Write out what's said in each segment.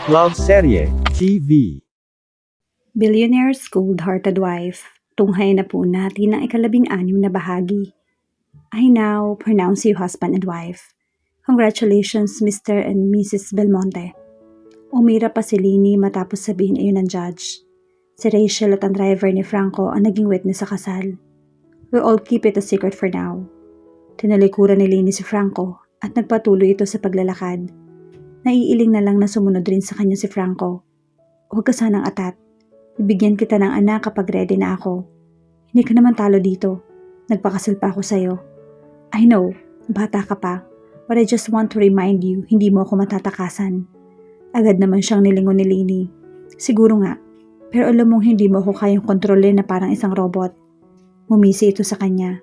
Love Serye TV. Billionaire's Cold-Hearted Wife. Tunghay na po natin ang ika-16 na bahagi. I now pronounce you husband and wife. Congratulations, Mr. and Mrs. Belmonte. Umira pa si Lini matapos sabihin ayun ng judge. Si Rachel at ang driver ni Franco ang naging witness sa kasal. We'll all keep it a secret for now. Tinalikuran ni Lini si Franco at nagpatuloy ito sa paglalakad. Naiiling na lang na sumunod rin sa kanya si Franco. Huwag ka sanang atat. Ibigyan kita ng anak kapag ready na ako. Hindi ka naman talo dito. Nagpakasal pa ako sa'yo. I know, bata ka pa. But I just want to remind you, hindi mo ako matatakasan. Agad naman siyang nilingon ni Lini. Siguro nga, pero alam mong hindi mo ako kayang kontrolin na parang isang robot. Mumisi ito sa kanya.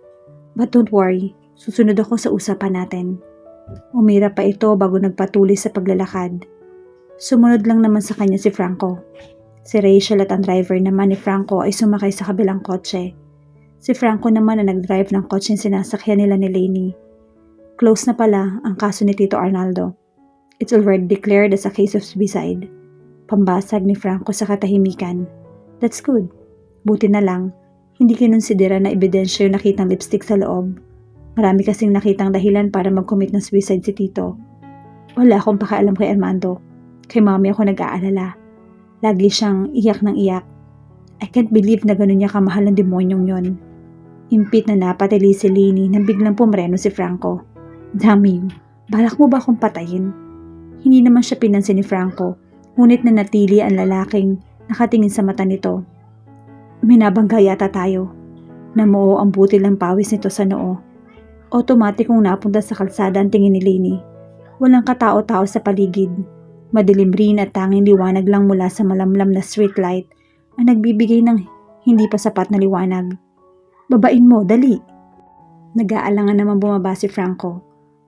But don't worry, susunod ako sa usapan natin. Umira pa ito bago nagpatuloy sa paglalakad. Sumunod lang naman sa kanya si Franco. Si Rachel at ang driver naman ni Franco ay sumakay sa kabilang kotse. Si Franco naman na nag-drive ng kotseng sinasakyan nila ni Lini. Close na pala ang kaso ni Tito Arnaldo. It's already declared as a case of suicide. Pambasag ni Franco sa katahimikan. That's good. Buti na lang, hindi kinonsidera na ebidensya yung nakitang lipstick sa loob. Marami kasing nakitang dahilan para mag-commit ng suicide si Tito. Wala akong pakialam kay Armando. Kay mami ako nag-aalala. Lagi siyang iyak ng iyak. I can't believe na ganun niya kamahal ng demonyong yon. Impit na napatili si Lini nang biglang pumreno si Franco. Dami yun. Balak mo ba akong patayin? Hindi naman siya pinansin ni Franco, ngunit nanatili ang lalaking nakatingin sa mata nito. Minabangga yata tayo. Namuo ang butil ng pawis nito sa noo. Otomatikong napunta sa kalsada ang tingin ni Lini. Walang katao-tao sa paligid. Madilim rin at tanging liwanag lang mula sa malamlam na street light ang nagbibigay ng hindi pa sapat na liwanag. Babain mo, dali! Nag-aalangan naman bumaba si Franco.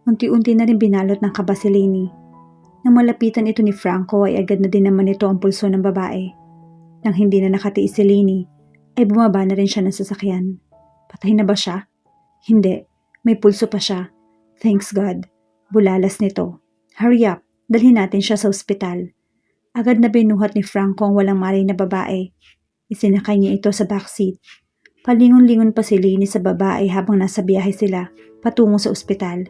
Unti-unti na rin binalot ng kaba si Lini. Nang malapitan ito ni Franco ay agad na din naman ito ang pulso ng babae. Nang hindi na nakatiis si Lini, ay bumaba na rin siya ng sasakyan. Patay na ba siya? Hindi. May pulso pa siya. Thanks God. Bulalas nito. Hurry up. Dalhin natin siya sa ospital. Agad na binuhat ni Franco ang walang malay na babae. Isinakay niya ito sa backseat. Palingon-lingon pa si Lini sa babae habang nasa biyahe sila patungo sa ospital.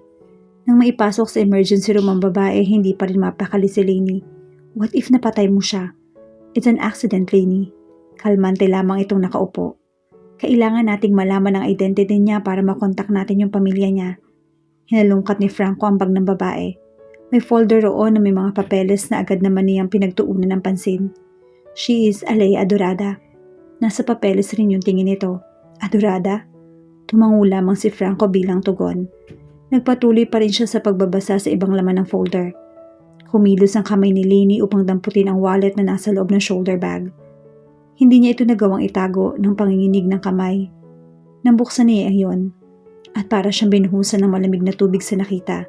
Nang maipasok sa emergency room ang babae, hindi pa rin mapakali si Lini. What if napatay mo siya? It's an accident, Lini. Kalmante lamang itong nakaupo. Kailangan nating malaman ang identity niya para makontak natin yung pamilya niya. Hinalungkat ni Franco ang bag ng babae. May folder roon na may mga papeles na agad naman niyang pinagtuunan ng pansin. She is Alea Adorada. Nasa papeles rin yung tingin nito. Adorada? Tumango lamang si Franco bilang tugon. Nagpatuloy pa rin siya sa pagbabasa sa ibang laman ng folder. Kumilos ang kamay ni Lini upang damputin ang wallet na nasa loob ng shoulder bag. Hindi niya ito nagawang itago ng panginginig ng kamay. Nang buksan niya iyon, at para siyang binuhusan ng malamig na tubig sa nakita.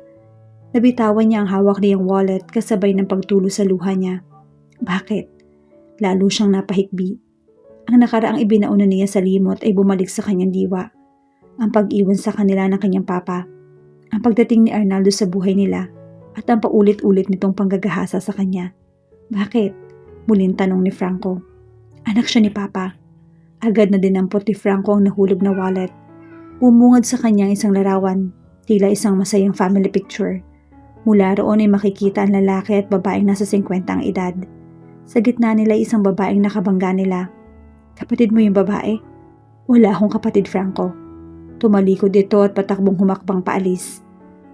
Nabitawan niya ang hawak niyang wallet kasabay ng pagtulo sa luha niya. Bakit? Lalo siyang napahikbi. Ang nakaraang ibinauna niya sa limot ay bumalik sa kanyang diwa. Ang pag-iwan sa kanila ng kanyang papa. Ang pagdating ni Arnaldo sa buhay nila at ang paulit-ulit nitong panggagahasa sa kanya. Bakit? Muling tanong ni Franco. Anak siya ni Papa. Agad na dinampot ni Franco ang nahulog na wallet. Bumungad sa kanyang isang larawan, tila isang masayang family picture. Mula roon ay makikita ang lalaki at babaeng nasa 50 ang edad. Sa gitna nila isang babaeng nakabangga nila. Kapatid mo yung babae? Wala akong kapatid, Franco. Tumalikod ito at patakbong humakbang paalis.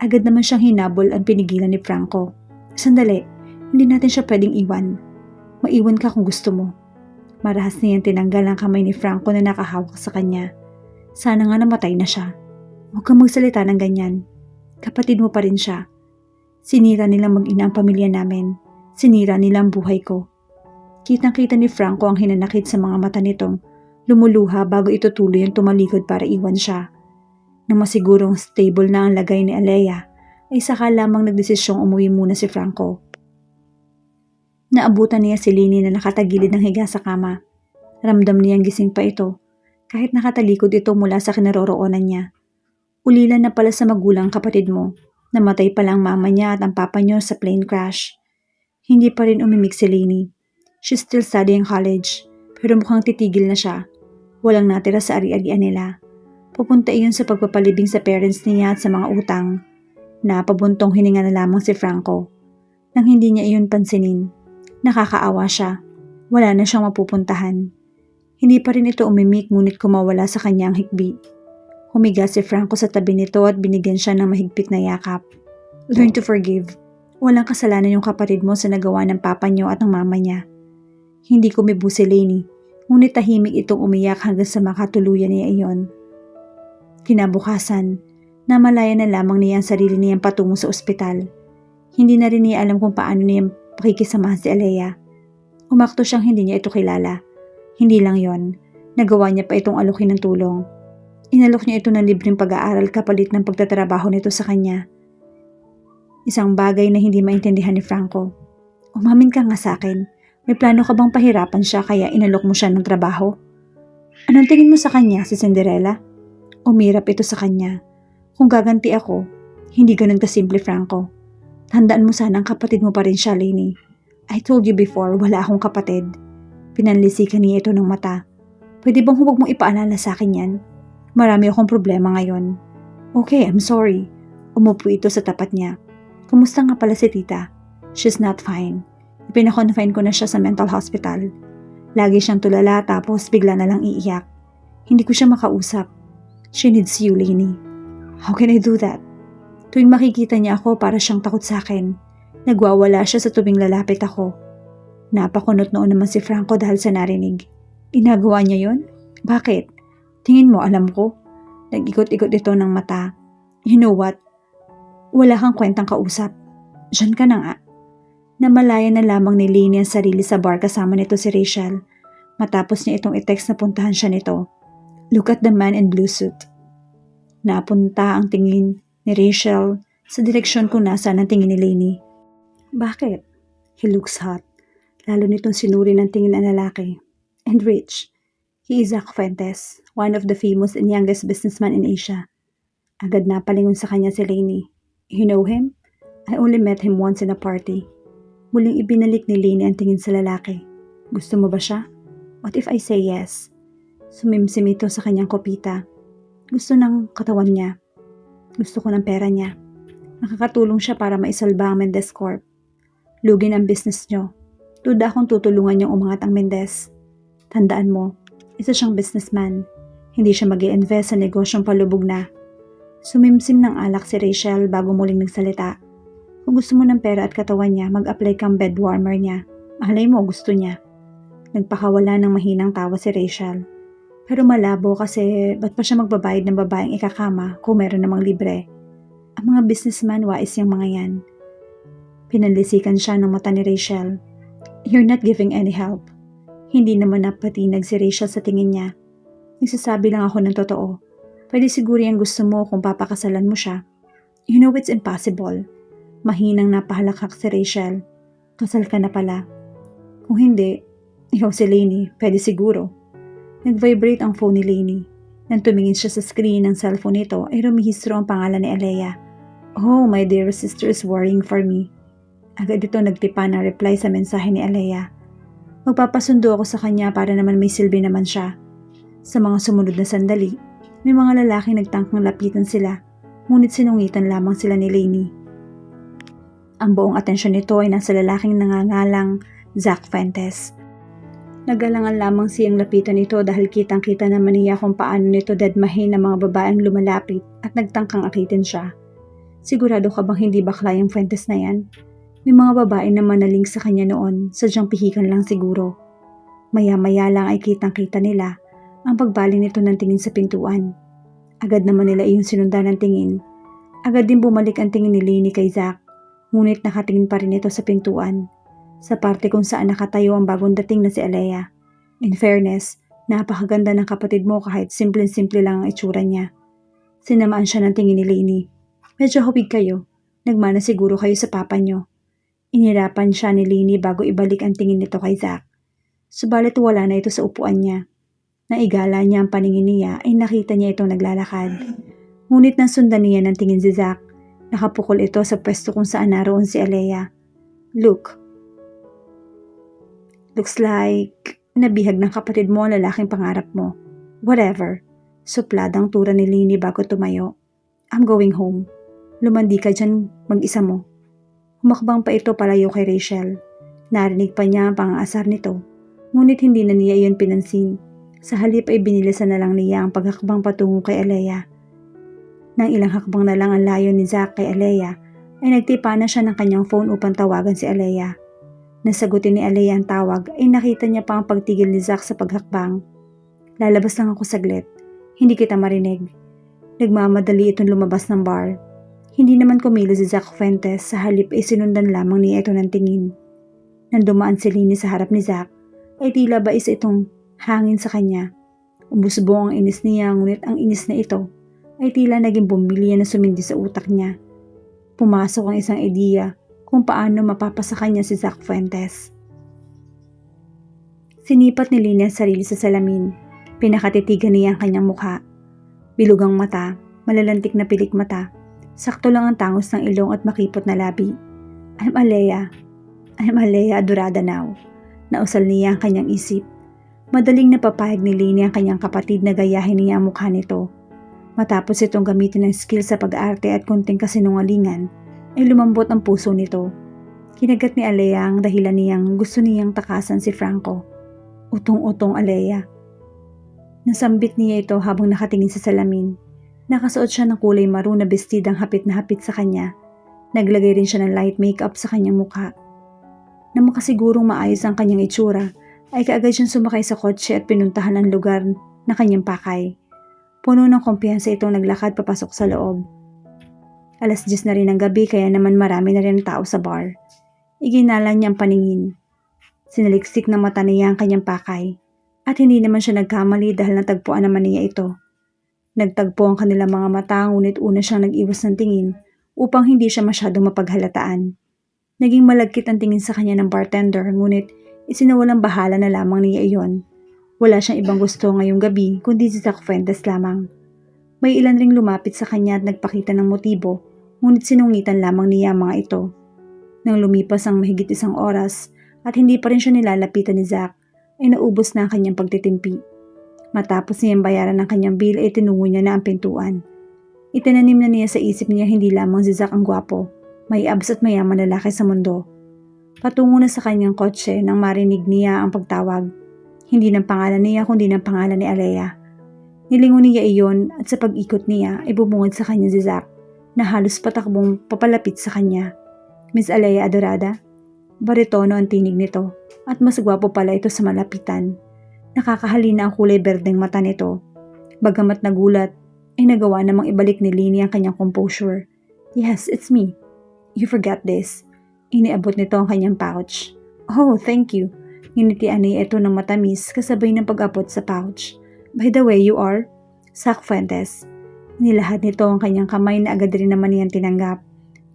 Agad naman siyang hinabol ang pinigilan ni Franco. Sandali, hindi natin siya pwedeng iwan. Maiwan ka kung gusto mo. Marahas niyang tinanggal ang kamay ni Franco na nakahawak sa kanya. Sana nga namatay na siya. Huwag kang magsalita ng ganyan. Kapatid mo pa rin siya. Sinira nilang mag-ina ang pamilya namin. Sinira nila ang buhay ko. Kitang-kita ni Franco ang hinanakit sa mga mata nitong lumuluha bago ito tuloy ang tumalikod para iwan siya. Nang masigurong stable na ang lagay ni Alea, ay saka lamang nagdesisyong umuwi muna si Franco. Naabutan niya si Lini na nakatagilid ng higa sa kama. Ramdam niyang gising pa ito, kahit nakatalikod ito mula sa kinaroroonan niya. Ulila na pala sa magulang kapatid mo. Namatay pala ang mama niya at ang papa niyo sa plane crash. Hindi pa rin umimik si Lainey. She's still studying college, pero mukhang titigil na siya. Walang natira sa ari-arian nila. Pupunta iyon sa pagpapalibing sa parents niya at sa mga utang. Napabuntong hininga na lamang si Franco. Nang hindi niya iyon pansinin, nakakaawa siya. Wala na siyang mapupuntahan. Hindi pa rin ito umimik ngunit kumawala sa kanya ang hikbi. Humiga si Franco sa tabi nito at binigyan siya ng mahigpit na yakap. Learn to forgive. Walang kasalanan yung kapatid mo sa nagawa ng papa niyo at ng mama niya. Hindi kumibo si Lainey, ngunit tahimik itong umiyak hanggang sa makatuluyan niya iyon. Kinabukasan, namalaya na lamang niya ang sarili niyang patungo sa ospital. Hindi na rin niya alam kung paano niya pakikisamahan si Alea. Umakto siyang hindi niya ito kilala. Hindi lang yon, nagawa niya pa itong alukin ng tulong. Inalok niya ito ng libreng pag-aaral kapalit ng pagtatrabaho nito sa kanya. Isang bagay na hindi maintindihan ni Franco. Umamin ka nga sa akin. May plano ka bang pahirapan siya kaya inalok mo siya ng trabaho? Anong tingin mo sa kanya, si Cinderella? Umirap ito sa kanya. Kung gaganti ako, hindi ganun kasimple, Franco. Tandaan mo sana ang kapatid mo pa rin siya, Lainey. I told you before, wala akong kapatid. Pinanlisikan niya ito ng mata. Pwede bang huwag mong ipaalala sa akin yan? Marami akong problema ngayon. Okay, I'm sorry. Umupo ito sa tapat niya. Kumusta nga pala si tita? She's not fine. Ipinakonfine ko na siya sa mental hospital. Lagi siyang tulala tapos bigla na lang iiyak. Hindi ko siya makausap. She needs you, Lainey. How can I do that? Tuwing makikita niya ako para siyang takot sa akin. Nagwawala siya sa tuwing lalapit ako. Napakunot noon naman si Franco dahil sa narinig. Ginagawa niya yon? Bakit? Tingin mo alam ko? Nag-ikot-ikot ito ng mata. You know what? Wala kang kwentang kausap. Diyan ka na nga. Namalaya na lamang ni Lainey ang sarili sa bar kasama nito si Rachel. Matapos niya itong i-text na puntahan siya nito. Look at the man in blue suit. Napunta ang tingin ni Rachel sa direksyon kung nasaan ang tingin ni Lainey. Bakit? He looks hot. Lalo nitong sinuri ng tingin ng lalaki. And rich. He is Zach Fuentes, one of the famous and youngest businessman in Asia. Agad na palingon sa kanya si Lainey. You know him? I only met him once in a party. Muling ibinalik ni Lainey ang tingin sa lalaki. Gusto mo ba siya? What if I say yes? Sumimsim ito sa kanyang kopita. Gusto ng katawan niya. Gusto ko ng pera niya. Nakakatulong siya para maisalba ang Mendez Corp. Lugin ang business niyo. Duda akong tutulungan niyong umangat ang Mendez. Tandaan mo, isa siyang businessman. Hindi siya mag-i-invest sa negosyong palubog na. Sumimsim ng alak si Rachel bago muling nagsalita. Kung gusto mo ng pera at katawan niya, mag-apply kang bed warmer niya. Malay mo, gusto niya. Nagpakawala ng mahinang tawa si Rachel. Pero malabo kasi ba't pa siya magbabayad ng babaeng ikakama kung meron namang libre? Ang mga businessman, wais yung mga yan. Pinanlisikan siya ng mata ni Rachel. You're not giving any help. Hindi naman napatinag si Rachel sa tingin niya. Nagsasabi lang ako ng totoo. Pwede siguro yung gusto mo kung papakasalan mo siya. You know it's impossible. Mahinang napahalakhak si Rachel. Kasal ka na pala. Kung hindi, ikaw si Lainey, pwede siguro. Nag-vibrate ang phone ni Lainey. Nang tumingin siya sa screen ng cellphone nito ay rumihistro ang pangalan ni Alea. Oh, my dear sister is worrying for me. Agad ito nagtipa na reply sa mensahe ni Alea. Magpapasundo ako sa kanya para naman may silbi naman siya. Sa mga sumunod na sandali, may mga lalaki nagtangkang lapitan sila, ngunit sinungitan lamang sila ni Lainey. Ang buong atensyon nito ay nasa lalaking nangangalang Zach Fuentes. Nagalangan lamang siyang lapitan nito dahil kitang-kita naman niya kung paano nito dedmahin ng mga babaeng lumalapit at nagtangkang akitin siya. Sigurado ka bang hindi bakla yung Fuentes na yan? May mga babae na manaling sa kanya noon, sadyang pihikan lang siguro. Maya-maya lang ay kitang-kita nila ang pagbaling nito ng tingin sa pintuan. Agad naman nila iyong sinundan ng tingin. Agad din bumalik ang tingin ni Lainey kay Zach, ngunit nakatingin pa rin ito sa pintuan, sa parte kung saan nakatayo ang bagong dating na si Alea. In fairness, napakaganda ng kapatid mo kahit simple-simple lang ang itsura niya. Sinamaan siya ng tingin ni Lainey. Medyo hawig kayo. Nagmana siguro kayo sa papa niyo. Inirapan siya ni Lainey bago ibalik ang tingin nito kay Zach. Subalit wala na ito sa upuan niya. Naigala niya ang paningin niya ay nakita niya itong naglalakad. Ngunit nang sundan niya ng tingin si Zach, nakapukol ito sa pwesto kung saan naroon si Alea. Look, Looks like nabihag ng kapatid mo ang lalaking pangarap mo. Whatever. Supladang tura ni Lini bago tumayo. I'm going home. Lumandi ka dyan mag-isa mo. Humakbang pa ito palayo kay Rachel. Narinig pa niya ang pangaasar nito. Ngunit hindi na niya iyon pinansin. Sa halip ay binilisan na lang niya ang paghakbang patungo kay Alea. Nang ilang hakbang na lang ang layo ni Zack kay Alea, ay nagtipa na siya ng kanyang phone upang tawagan si Alea. Nasagutin ni Alea ang tawag ay nakita niya pa ang pagtigil ni Zack sa paghakbang. Lalabas lang ako saglit. Hindi kita marinig. Nagmamadali itong lumabas ng bar. Hindi naman kumilos si Zack Fuentes, sa halip ay sinundan lamang niya ito ng tingin. Nang dumaan si Lini sa harap ni Zack, ay tila ba isa itong hangin sa kanya. Umusbong ang inis niya, ngunit ang inis na ito ay tila naging bumbilya na sumindi sa utak niya. Pumasok ang isang ideya kung paano mapapasa kanya si Zack Fuentes. Sinipat ni Lini ang sarili sa salamin. Pinakatitigan niya ang kanyang mukha. Bilugang mata, malalantik na pilik mata. Sakto lang ang tangos ng ilong at makipot na labi. I'm Alea Adorada now. Nausal niya ang kanyang isip. Madaling napapayag ni Lini ang kanyang kapatid na gayahin niya ang mukha nito. Matapos itong gamitin ng skill sa pag-arte at konting kasinungalingan, ay lumambot ang puso nito. Kinagat ni Alea ang dahilan niyang gusto niyang takasan si Franco. Utong-utong Alea. Nasambit niya ito habang nakatingin sa salamin. Nakasuot siya ng kulay maroon na bestidang hapit na hapit sa kanya. Naglagay rin siya ng light makeup sa kanyang mukha. Nang makasigurong maayos ang kanyang itsura, ay kaagad siyang sumakay sa kotse at pinuntahan ang lugar na kanyang pakay. Puno ng kumpiyansa itong naglakad papasok sa loob. 10:00 na rin ng gabi kaya naman marami na rin tao sa bar. Iginala niya ang paningin. Sinaliksik ng mata niya ang kanyang pakay. At hindi naman siya nagkamali dahil natagpuan naman niya ito. Nagtagpo ang kanilang mga mata, ngunit una siyang nag-iwas ng tingin upang hindi siya masyadong mapaghalataan. Naging malagkit ang tingin sa kanya ng bartender, ngunit isinawalang bahala na lamang niya iyon. Wala siyang ibang gusto ngayong gabi kundi si Zack Fuentes lamang. May ilan ring lumapit sa kanya at nagpakita ng motibo, ngunit sinungitan lamang niya ang mga ito. Nang lumipas ang mahigit 1 oras at hindi pa rin siya nilalapitan ni Zack, ay naubos na ang kanyang pagtitimpi. Matapos niyang bayaran ng kanyang bill ay tinungo niya na ang pintuan. Itinanim na niya sa isip niya hindi lamang si Zack ang gwapo, may abs at mayaman na lalaki sa mundo. Patungo na sa kanyang kotse nang marinig niya ang pagtawag. Hindi ng pangalan niya kundi ng pangalan ni Alea. Nilingon niya iyon at sa pag-ikot niya ay bumungad sa kanya si Zack na halos patakbong papalapit sa kanya. Miss Alea Adorada? Baritono ang tinig nito at mas gwapo pala ito sa malapitan. Nakakahalina ang kulay berdeng mata nito. Bagamat nagulat, ay nagawa namang ibalik ni Lini ang kanyang composure. Yes, it's me. You forgot this. Iniabot nito ang kanyang pouch. Oh, thank you. Nginitian niya ito ng matamis kasabay ng pag-abot sa pouch. By the way, you are? Zack Fuentes. Nilahad nito ang kanyang kamay na agad rin naman niyang tinanggap.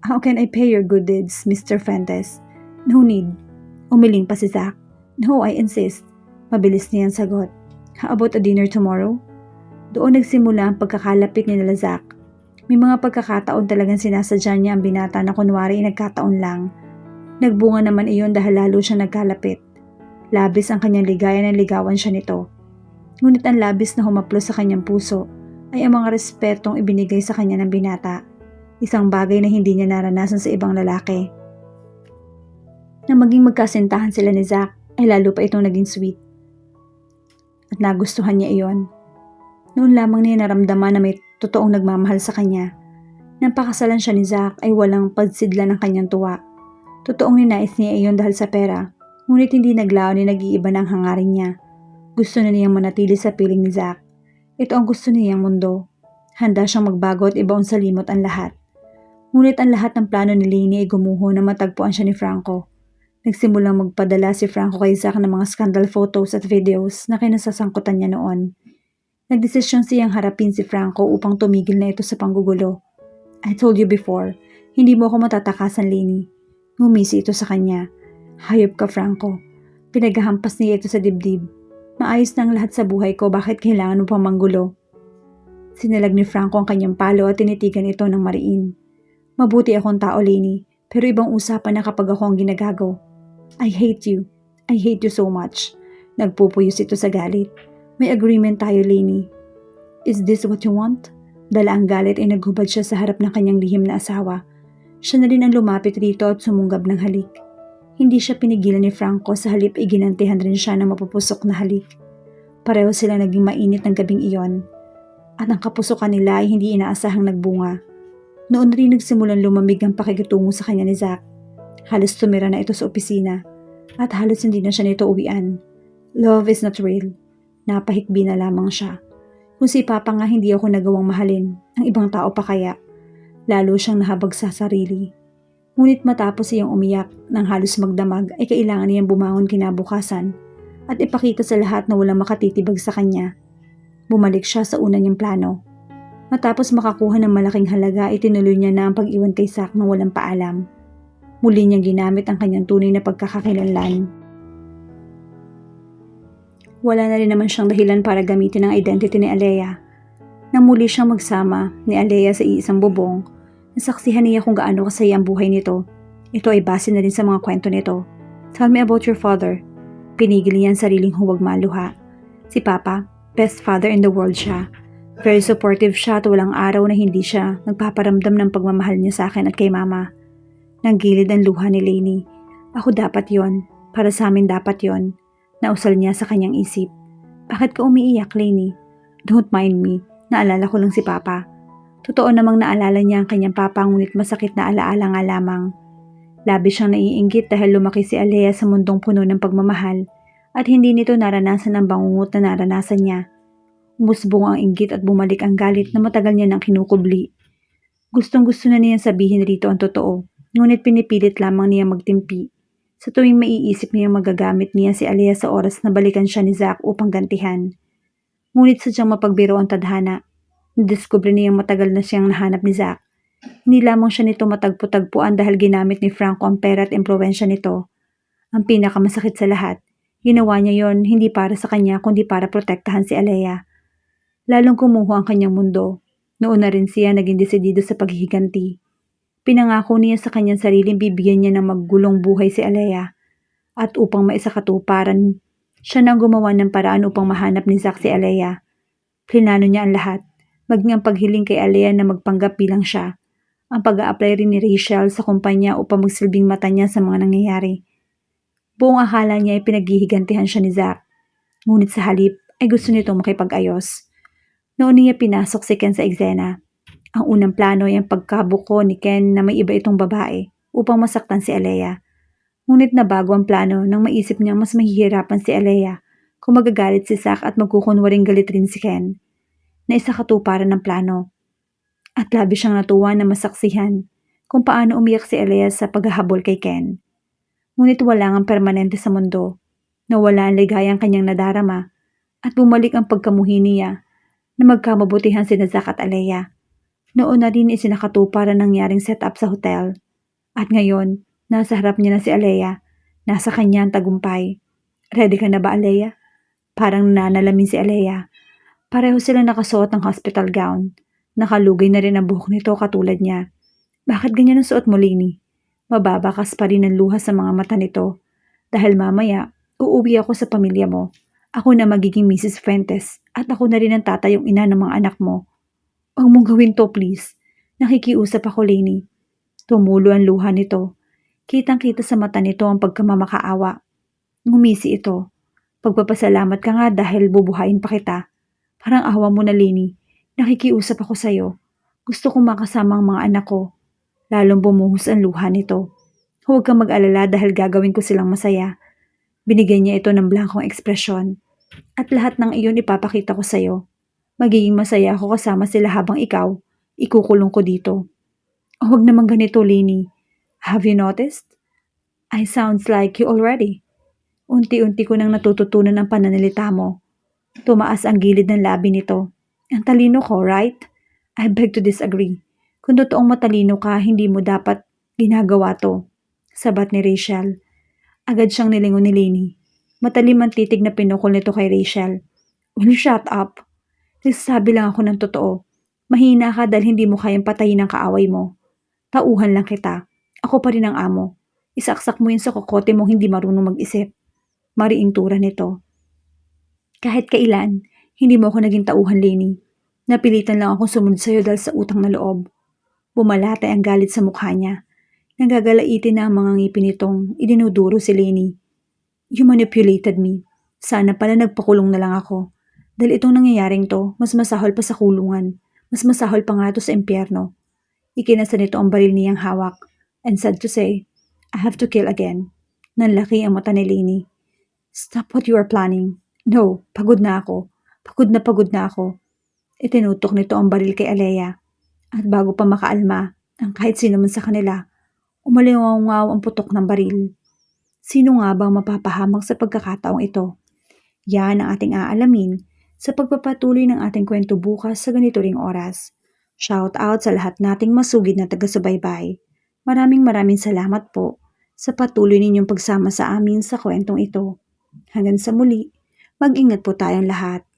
How can I pay your good deeds, Mr. Fuentes? No need. Umiling pa si Zack. No, I insist. Mabilis niyang sagot. How about a dinner tomorrow? Doon nagsimula ang pagkakalapit ni nila Zack. May mga pagkakataon talagang sinasadya niya ang binata na kunwari nagkataon lang. Nagbunga naman iyon dahil lalo siya nagkalapit. Labis ang kanyang ligaya na ligawan siya nito. Ngunit ang labis na humaplos sa kanyang puso ay ang mga respetong ibinigay sa kanya ng binata. Isang bagay na hindi niya naranasan sa ibang lalaki. Nang maging magkasintahan sila ni Zack, ay lalo pa itong naging sweet. At nagustuhan niya iyon. Noon lamang niya naramdaman na may totoong nagmamahal sa kanya. Nang pakasalan siya ni Zack ay walang pagsidla ng kanyang tuwa. Totoong ninais niya iyon dahil sa pera, ngunit hindi naglaon ni nag-iiba ng hangarin niya. Gusto na niyang manatili sa piling ni Zack. Ito ang gusto niyang mundo. Handa siyang magbago at ibaon sa limot ang lahat. Ngunit ang lahat ng plano ni Lini ay gumuho na matagpuan siya ni Franco. Nagsimulang magpadala si Franco kay Zack ng mga scandal photos at videos na kinasasangkutan niya noon. Nagdesisyon siyang harapin si Franco upang tumigil na ito sa panggugulo. I told you before, hindi mo ako matatakasan, Lini. Ngumisi ito sa kanya. Hayop ka, Franco. Pinaghahampas niya ito sa dibdib. Maayos na ang lahat sa buhay ko, bakit kailangan mo pang manggulo? Sinalag ni Franco ang kanyang palo at tinitigan ito ng mariin. Mabuti akong tao, Lini, pero ibang usapan na kapag ako ang ginagago. I hate you. I hate you so much. Nagpupuyos ito sa galit. May agreement tayo, Lainey. Is this what you want? Dala ang galit ay naghubad siya sa harap ng kanyang lihim na asawa. Siya na rin ang lumapit rito at sumunggab ng halik. Hindi siya pinigilan ni Franco, sa halip ay ginantihan rin siya ng mapupusok na halik. Pareho sila naging mainit ng gabing iyon. At ang kapusukan nila ay hindi inaasahang nagbunga. Noon rin nagsimulang lumamig ang pakikitungo sa kanya ni Zach. Halos tumira na ito sa opisina. At halos hindi na siya nito uwian. Love is not real. Napahikbi na lamang siya. Kung si Papa nga hindi ako nagawang mahalin, ang ibang tao pa kaya. Lalo siyang nahabag sa sarili. Ngunit matapos siyang umiyak nang halos magdamag ay kailangan niyang bumangon kinabukasan at ipakita sa lahat na walang makatitibag sa kanya. Bumalik siya sa una niyang plano. Matapos makakuha ng malaking halaga ay tinuloy niya na ang pag-iwan kay Zach nang walang paalam. Muli niyang ginamit ang kanyang tunay na pagkakakilanlan. Wala na rin naman siyang dahilan para gamitin ang identity ni Alea. Nang muli siyang magsama ni Alea sa iisang bubong, nasaksihan niya kung gaano kasaya ang buhay nito. Ito ay base na rin sa mga kwento nito. Tell me about your father. Pinigil niya ang sariling huwag maluha. Si Papa, best father in the world siya. Very supportive siya at walang araw na hindi siya nagpaparamdam ng pagmamahal niya sa akin at kay Mama. Nanggilid ang luha ni Lainey. Ako dapat yon. Para sa amin dapat yon. Nausal niya sa kanyang isip. Bakit ka umiiyak, Lainey? Don't mind me. Naalala ko lang si Papa. Totoo namang naalala niya ang kanyang papa, ngunit masakit na alaala nga lamang. Labis siyang naiinggit dahil lumaki si Alea sa mundong puno ng pagmamahal at hindi nito naranasan ang bangungot na naranasan niya. Umusbong ang inggit at bumalik ang galit na matagal niya nang kinukubli. Gustong-gusto na niyang sabihin rito ang totoo, ngunit pinipilit lamang niya magtimpi. Sa tuwing maiisip niyang magagamit niya si Alea sa oras na balikan siya ni Zach upang gantihan. Ngunit sadyang mapagbiro ang tadhana. Nadiskubre niyang matagal na siyang nahanap ni Zach. Hindi lamang siya nito matagpo-tagpuan dahil ginamit ni Franco ang pera at impluwensya nito. Ang pinakamasakit sa lahat, ginawa niya yon hindi para sa kanya kundi para protektahan si Alea. Lalong kumuho ang kanyang mundo. Noon na rin siya naging desidido sa paghihiganti. Pinangako niya sa kanyang sariling bibigyan niya ng maggulong buhay si Alea. At upang maisakatuparan, siya nang gumawa ng paraan upang mahanap ni Zach si Alea. Plinano niya ang lahat, maging ang paghiling kay Alea na magpanggap bilang siya. Ang pag-a-apply rin ni Rachel sa kumpanya upang magsilbing mata niya sa mga nangyayari. Buong akala niya ay pinaghihigantihan siya ni Zach. Ngunit sa halip ay gusto nitong makipag-ayos. Noon niya pinasok si Ken sa eksena. Ang unang plano ay ang pagkabuko ni Ken na may iba itong babae upang masaktan si Alea. Ngunit nabago ang plano nang maisip niyang mas mahihirapan si Alea kung magagalit si Zach at magkukunwaring galit rin si Ken. Na isa katuparan ng plano. At labis siyang natuwa na masaksihan kung paano umiyak si Alea sa paghahabol kay Ken. Ngunit wala ngang permanente sa mundo. Nawala ang ligayang kanyang nadarama at bumalik ang pagkamuhi niya na magkamabutihan sina Zach at Alea. Noon na rin isinakatuparan ang nangyaring setup sa hotel. At ngayon, nasa harap niya na si Alea. Nasa kanya ang tagumpay. Ready ka na ba, Alea? Parang nanalamin si Alea. Pareho sila nakasuot ng hospital gown. Nakalugay na rin ang buhok nito katulad niya. Bakit ganyan ang suot mo, Lainey? Mababakas pa rin ang luha sa mga mata nito. Dahil mamaya, uuwi ako sa pamilya mo. Ako na magiging Mrs. Fuentes at ako na rin ang tatayong ina ng mga anak mo. Huwag mong gawin to, please. Nakikiusap ako, Lainey. Tumulo ang luha nito. Kitang-kita sa mata nito ang pagkamamakaawa. Ngumisi ito. Pagpapasalamat ka nga dahil bubuhayin pa kita. Parang awa mo na, Lainey. Nakikiusap ako sa'yo. Gusto kong makasama ang mga anak ko. Lalong bumuhos ang luha nito. Huwag kang mag-alala dahil gagawin ko silang masaya. Binigyan niya ito ng blankong ekspresyon. At lahat ng iyon ipapakita ko sa'yo. Magiging masaya ako kasama sila habang ikaw, ikukulong ko dito. Huwag naman ganito, Lainey. Have you noticed? I sounds like you already. Unti-unti ko nang natututunan ang pananalita mo. Tumaas ang gilid ng labi nito. Ang talino ko, right? I beg to disagree. Kung totoong matalino ka, hindi mo dapat ginagawa to. Sabat ni Rachel. Agad siyang nilingon ni Lainey. Matalim ang titig na pinukol nito kay Rachel. Will you shut up? Nagsasabi lang ako ng totoo. Mahina ka dahil hindi mo kayang patayin ang kaaway mo. Tauhan lang kita. Ako pa rin ang amo. Isaksak mo yun sa kokote mong hindi marunong mag-isip. mariing tura nito. Kahit kailan, hindi mo ako naging tauhan, Lenny. Napilitan lang akong sumunod sa'yo dahil sa utang na loob. Bumalatay ang galit sa mukha niya. Nagagalaitin na ang mga ngipin nitong idinuduro si Lenny. You manipulated me. Sana pala nagpakulong na lang ako. Dahil itong nangyayaring to, mas masahol pa sa kulungan. Mas masahol pa nga to sa impyerno. Ikinasa nito ang baril niyang hawak. And sad to say, I have to kill again. Nanlaki ang mata ni Lenny. Stop what you are planning. No, pagod na ako. Pagod na ako. Itinutok nito ang baril kay Alea. At bago pa makaalma, ang kahit sino man sa kanila, umalingaw ang putok ng baril. Sino nga bang mapapahamak sa pagkakataong ito? Yan ang ating aalamin sa pagpapatuloy ng ating kwento bukas sa ganito ring oras. Shout out sa lahat nating masugid na taga-subaybay. Maraming salamat po sa patuloy ninyong pagsama sa amin sa kwentong ito. Hanggang sa muli, mag-ingat po tayong lahat.